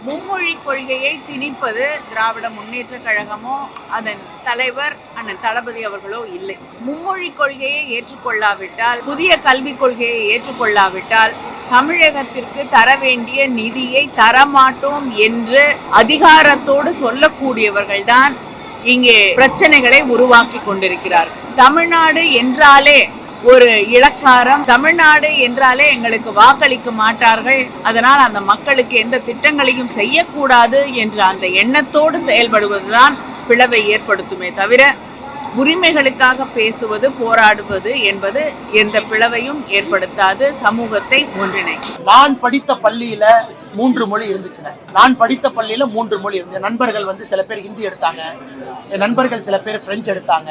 மும்மொழி கொள்கையை திணிப்பது திராவிட முன்னேற்ற கழகமோ அதன் தலைவர் அண்ணன் தளபதி அவர்களோ இல்லை. மும்மொழி கொள்கையை ஏற்றுக்கொள்ளாவிட்டால், புதிய கல்விக் கொள்கையை ஏற்றுக்கொள்ளாவிட்டால் தமிழகத்திற்கு தர வேண்டிய நிதியை தரமாட்டோம் என்று அதிகாரத்தோடு சொல்லக்கூடியவர்கள்தான் இங்கே பிரச்சனைகளை உருவாக்கி கொண்டிருக்கிறார்கள். தமிழ்நாடு என்றாலே ஒரு இலக்காரம், தமிழ்நாடு என்றாலே எங்களுக்கு வாக்களிக்க மாட்டார்கள், அதனால் அந்த மக்களுக்கு எந்த திட்டங்களையும் செய்யக்கூடாது என்ற அந்த எண்ணத்தோடு செயல்படுவதுதான் பிளவை ஏற்படுத்துமே தவிர, உரிமைகளுக்காக பேசுவது, போராடுவது என்பது எந்த பிளவையும் ஏற்படுத்தாது, சமூகத்தை ஒன்றிணைக்கும். நான் படித்த பள்ளியில 3 மொழி இருந்துச்சுங்க. நான் படித்த பள்ளியில 3 மொழி இருந்துச்சு. நண்பர்கள் சில பேர் ஹிந்தி எடுத்தாங்க, என் நண்பர்கள் சில பேர் பிரெஞ்சு எடுத்தாங்க,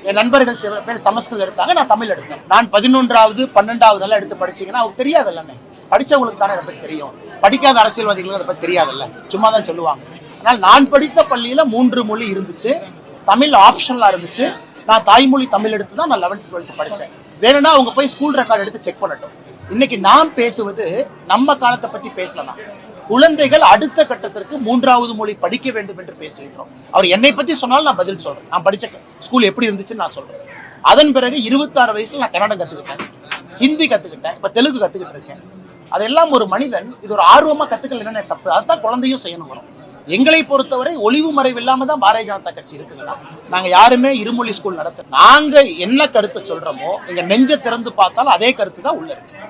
என் நண்பர்கள் சில பேர் சமஸ்கிருதம் எடுத்தாங்க, நான் தமிழ் எடுத்தேன். நான் 11வது 12வது எல்லாம் எடுத்து படிச்சீங்கன்னா அவங்களுக்கு தெரியாதுல்ல, படிச்சவங்களுக்கு தானே அதை பத்தி தெரியும், படிக்காத அரசியல்வாதிகளுக்கு அதை பத்தி தெரியாதுல்ல, சும்மா தான் சொல்லுவாங்க. ஆனால் நான் படித்த பள்ளியில 3 மொழி இருந்துச்சு, தமிழ் ஆப்ஷனலா இருந்துச்சு. நான் தாய்மொழி தமிழ் எடுத்து தான் நான் 11th 12th படிச்சேன். வேணும்னா அவங்க போய் ஸ்கூல் ரெக்கார்டு எடுத்து செக் பண்ணட்டும். இன்னைக்கு நாம் பேசுவது நம்ம காலத்தை பத்தி பேசலாம். குழந்தைகள் அடுத்த கட்டத்திற்கு 3வது மொழி படிக்க வேண்டும் என்று பேசுகிறோம். அவர் என்னை பத்தி சொன்னாலும் நான் பதில் சொல்றேன். நான் படிச்ச ஸ்கூல் எப்படி இருந்துச்சுன்னு நான் சொல்றேன். அதன் பிறகு 26 வயசுல நான் கன்னடம் கத்துக்கிட்டேன், ஹிந்தி கத்துக்கிட்டேன், இப்ப தெலுங்கு கத்துக்கிட்டு இருக்கேன். அதெல்லாம் ஒரு மனிதன் இது ஒரு ஆர்வமா கத்துக்கல என்ன தப்பு, அதுதான் குழந்தையும் செய்யணும் வரும். எங்களை பொறுத்தவரை ஒளிவு மறைவு இல்லாம தான் பாரதிய ஜனதா கட்சி இருக்குங்களா. நாங்க யாருமே இருமொழி ஸ்கூல் நடத்த, நாங்க என்ன கருத்தை சொல்றோமோ எங்க நெஞ்ச திறந்து பார்த்தாலும் அதே கருத்து தான் உள்ள இருக்கு.